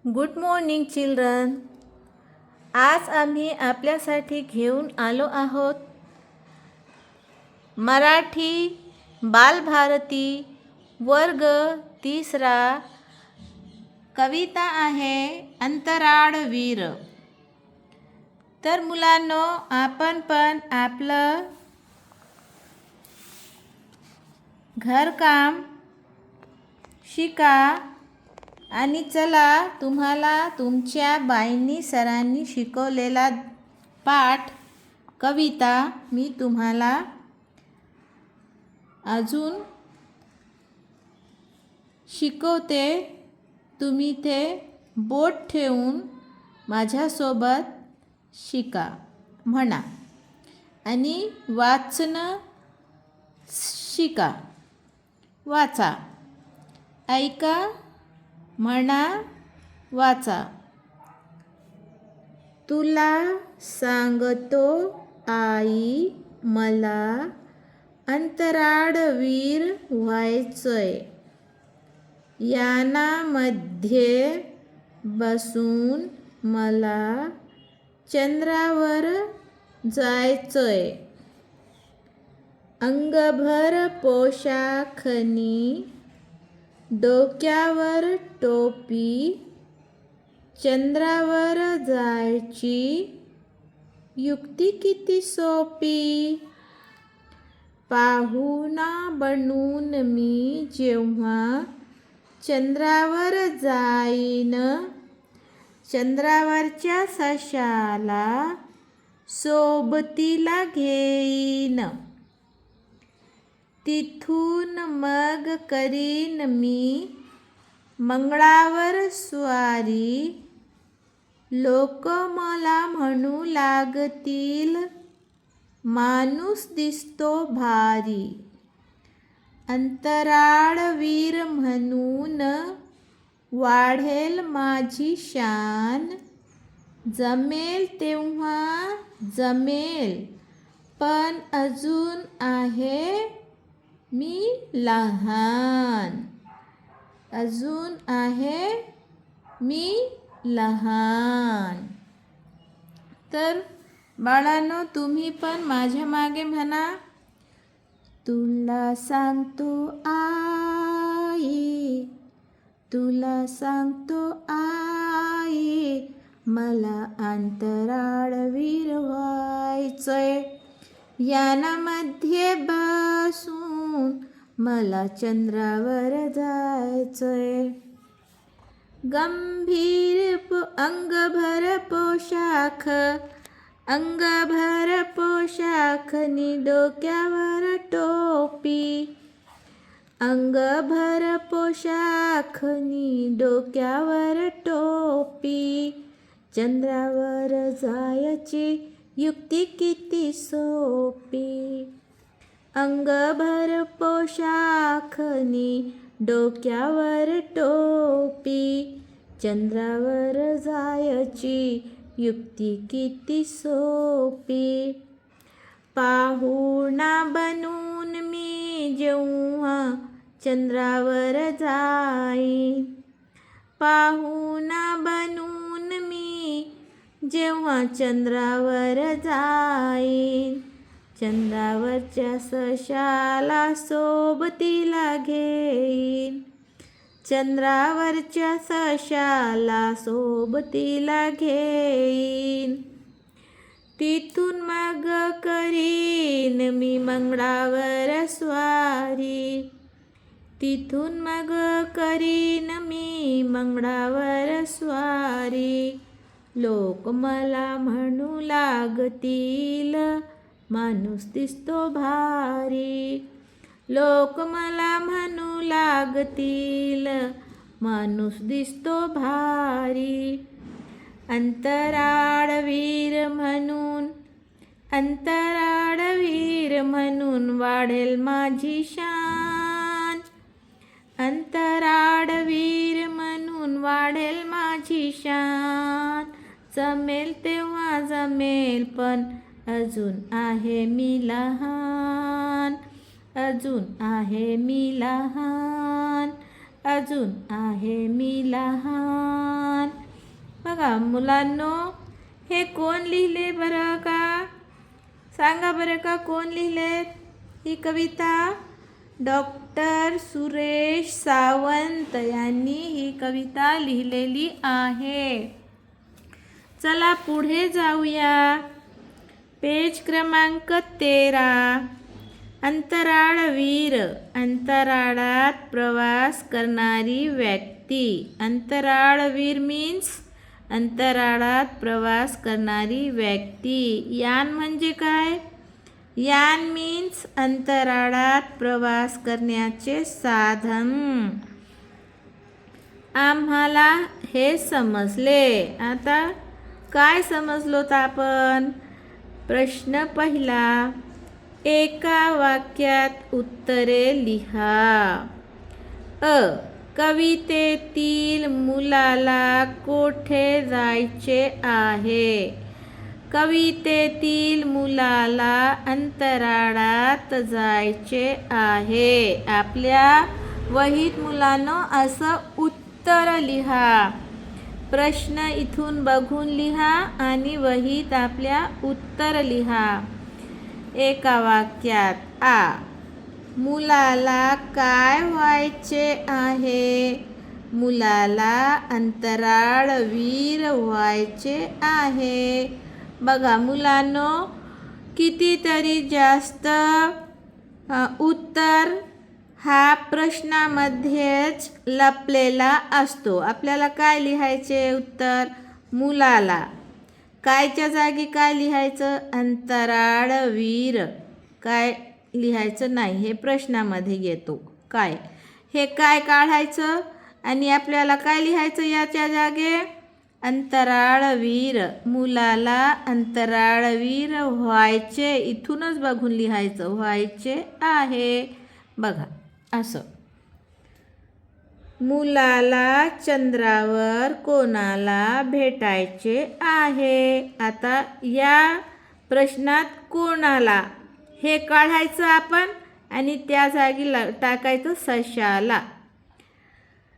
Good morning children. आज आम्ही आपल्यासाठी घेऊन आलो आहोत मराठी बालभारती वर्ग 3 कविता आहे अंतराळवीर. तर मुलांनो, आपण पण आपलं घरकाम शिका आणि चला तुम्हाला तुमच्या बाईंनी सरांनी शिकवलेला पाठ कविता मी तुम्हाला अजून शिकवते. तुम्ही ते बोट ठेवून माझ्यासोबत शिका, म्हणा आणि वाचणं शिका. वाचा, ऐका, म्हणा, वाचा. तुला सांगतो आई, मला अंतराळवीर व्हायचंय. यानामध्ये बसून मला चंद्रावर जायचंय. अंगभर पोशाखनी, डोक्यावर टोपी, चंद्रावर जायची युक्ती किती सोपी. पाहुणा बनून मी जेव्हा चंद्रावर जाईन, चंद्रावरच्या सशाला सोबतीला घेईन. तिथून मग करीन मी मंगळावर स्वारी. लोक मला म्हणू लागतील, माणूस दिसतो भारी. अंतराळवीर म्हणून वाढेल माझी शान. जमेल तेव्हा जमेल, पण अजून आहे मी लहान. अजून आहे मी लहान. तर बाळांनो, तुम्ही पण माझ्या मागे म्हणा. तुला सांगतो आई, तुला सांगतो आई, मला अंतराळवीर व्हायचंय. यानामध्ये बसून मला चंद्रावर जायचंय. गंभीर अंगभर पोशाख, अंगभर पोशाखनी डोक्यावर टोपी. अंगभर पोशाखनी डोक्यावर टोपी. चंद्रावर जायची युक्ती किती सोपी. अंगभर पोशाखनी डोक्यावर टोपी. चंद्रावर जायची युक्ती किती सोपी. पाहुणा बनून मी जेव्हा चंद्रावर जाईन. पाहुणा बनून मी जेव्हा चंद्रावर जाईन. चंद्रावरच्या सशाला सोबतीला घेईन. चंद्रावरच्या सशाला सोबतीला घेईन. तिथून मग करीन मी मंगळावर स्वारी. तिथून मग करीन मी मंगळावर स्वारी. लोक मला म्हणू लागतील, माणूस दिसतो भारी. लोक मला म्हणू लागतील, माणूस दिसतो भारी. अंतराळवीर म्हणून, अंतराळवीर म्हणून वाढेल माझी शान. अंतराळवीर म्हणून वाढेल माझी शान. जमेल तेव्हा जमेल, पण अजून आहे मी लहान. अजून आहे मी लहान. अजून आहे मी लहान. बघा मुलांनो, हे कोण लिहिले बरं का? सांगा बरं का कोण लिहिलेत ही कविता? डॉक्टर सुरेश सावंत यांनी ही कविता लिहिलेली आहे. चला पुढे जाऊया. पेज क्रमांक 13. अंतराळवीर. अंतराळात प्रवास करणारी व्यक्ती. अंतराळवीर मीन्स अंतराळात प्रवास करणारी व्यक्ती. यान म्हणजे काय? यान मीन्स अंतराळात प्रवास करण्याचे साधन. आम्हाला हे समजले. आता काय समजलोत आपण? प्रश्न पहिला, एका वाक्यात उत्तरे लिहा. कवितेतील मुलाला कोठे जायचे आहे? कवितेतील मुलाला अंतराळात जायचे आहे. आपल्या वहीत मुलांनो असं उत्तर लिहा. प्रश्न इथून बघून लिहा आणि वहीत आपल्या उत्तर लिहा. एका वाक्यात मुलाला काय व्हायचे आहे? मुलाला अंतराळवीर व्हायचे आहे. बघा मुलांनो, कितीतरी जास्त उत्तर हा प्रश्नामध्येच लपलेला असतो. आपल्याला काय लिहायचे उत्तर? मुलाला. कायच्या जागी काय लिहायचं? अंतराळवीर. काय लिहायचं नाही, हे प्रश्नामध्ये येतो. काय हे काय काढायचं आणि आपल्याला काय लिहायचं याच्या जागे? अंतराळवीर. मुलाला अंतराळवीर व्हायचे, इथूनच बघून लिहायचं, व्हायचे आहे. बघा असं. मुलाला चंद्रावर कोणाला भेटायचे आहे? आता या प्रश्नात कोणाला हे काढायचं आपण आणि त्या जागी टाकायचं सशाला.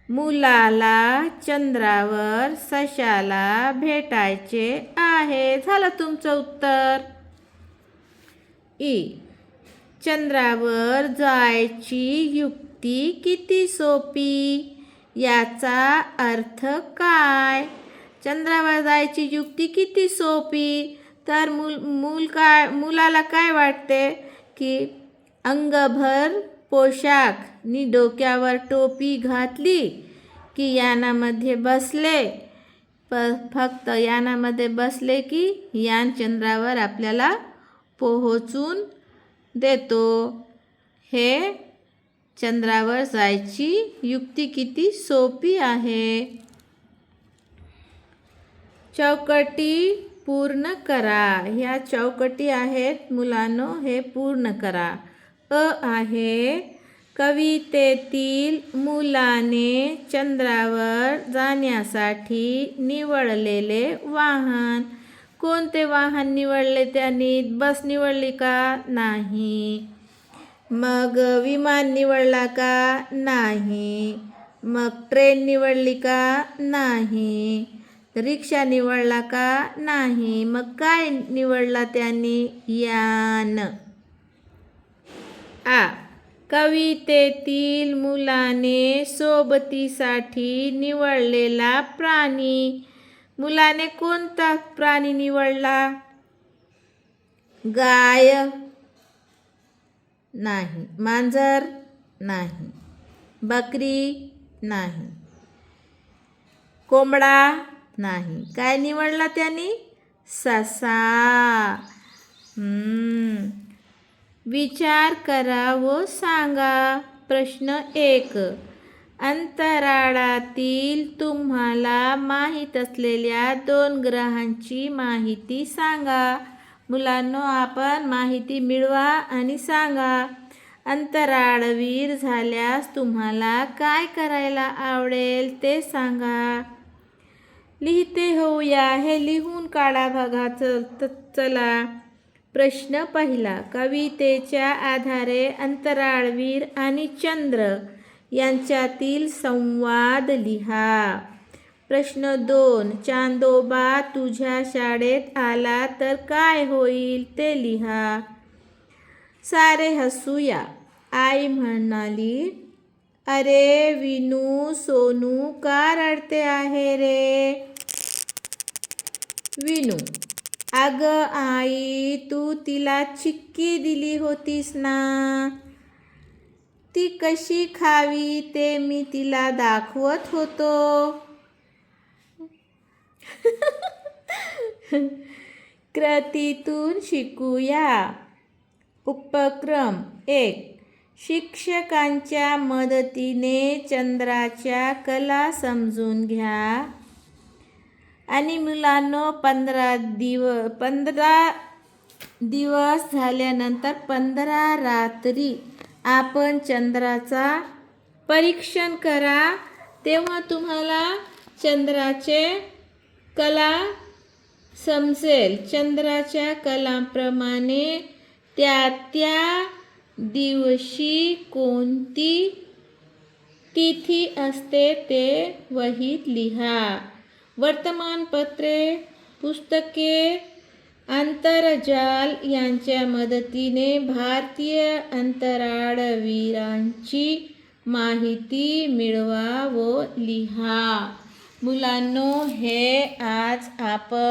मुलाला चंद्रावर सशाला भेटायचे आहे. झालं तुमचं उत्तर. चंद्रावर जायची युक्ती किती सोपी? याचा अर्थ काय? चंद्रावर जायची युक्ती किती सोपी? तर मुलाला काय वाटते की अंगभर पोशाख नी डोक्यावर टोपी घातली की यानामध्ये बसले, फक्त यानामध्ये बसले की यान चंद्रावर आपल्याला पोहोचून देतो. हे चंद्रावर जायची युक्ती किती सोपी आहे. चौकटी पूर्ण करा. ह्या चौकटी आहेत मुलांनो, हे पूर्ण करा. आहे कवितेतील मुलाने चंद्रावर जाण्यासाठी निवडलेले वाहन. कोणते वाहन निवडले त्यांनी? बस निवडली का? नाही. मग विमान निवडला का? नाही. मग ट्रेन निवडली का? नाही. रिक्षा निवडला का? नाही. मग काय निवडला त्यांनी? यान. कवितेतील मुलाने सोबतीसाठी निवडलेला प्राणी. मुलाने कोणता प्राणी निवडला? गाय नाही. मांजर नाही. बकरी नाही. कोंबडा नाही. काय निवडला त्यांनी? ससा. विचार करा व सांगा. प्रश्न 1. अंतराळातील तुम्हाला माहीत असलेल्या 2 ग्रहांची माहिती सांगा. मुलांनो, आपण माहिती मिळवा आणि सांगा. अंतराळवीर झाल्यास तुम्हाला काय करायला आवडेल ते सांगा. लिहिते होऊया. हे लिहून काढा बघा. चला. प्रश्न पहिला. कवितेच्या आधारे अंतराळवीर आणि चंद्र यांच्यातील संवाद लिहा. प्रश्न 2. चांदोबा तुझ्या शाळेत आला तर काय होईल ते लिहा. सारे हसूया. आई म्हणाली, अरे विनू, सोनू का रडते आहे रे? विनू, अगं आई, तू तिला चिक्की दिली होतीस ना, ती कशी खावी ते मी तिला दाखवत होतो. कृतीतून शिकूया. उपक्रम 1. शिक्षकांच्या मदतीने चंद्राच्या कला समजून घ्या. आणि मुलांनो, 15 दिवस झाल्यानंतर 15 रात्री आपण चंद्राचा परीक्षण करा. तेव्हा तुम्हाला चंद्राचे कला समजेल. चंद्राच्या कलाप्रमाणे त्या दिवशी कोणती तिथी असते ते वहीत लिहा. वर्तमानपत्रे, पुस्तके, आंतरजाल यांच्या मदतीने भारतीय अंतराळवीरांची माहिती मिळवा व लिहा. मुलांनो, हे आज आपण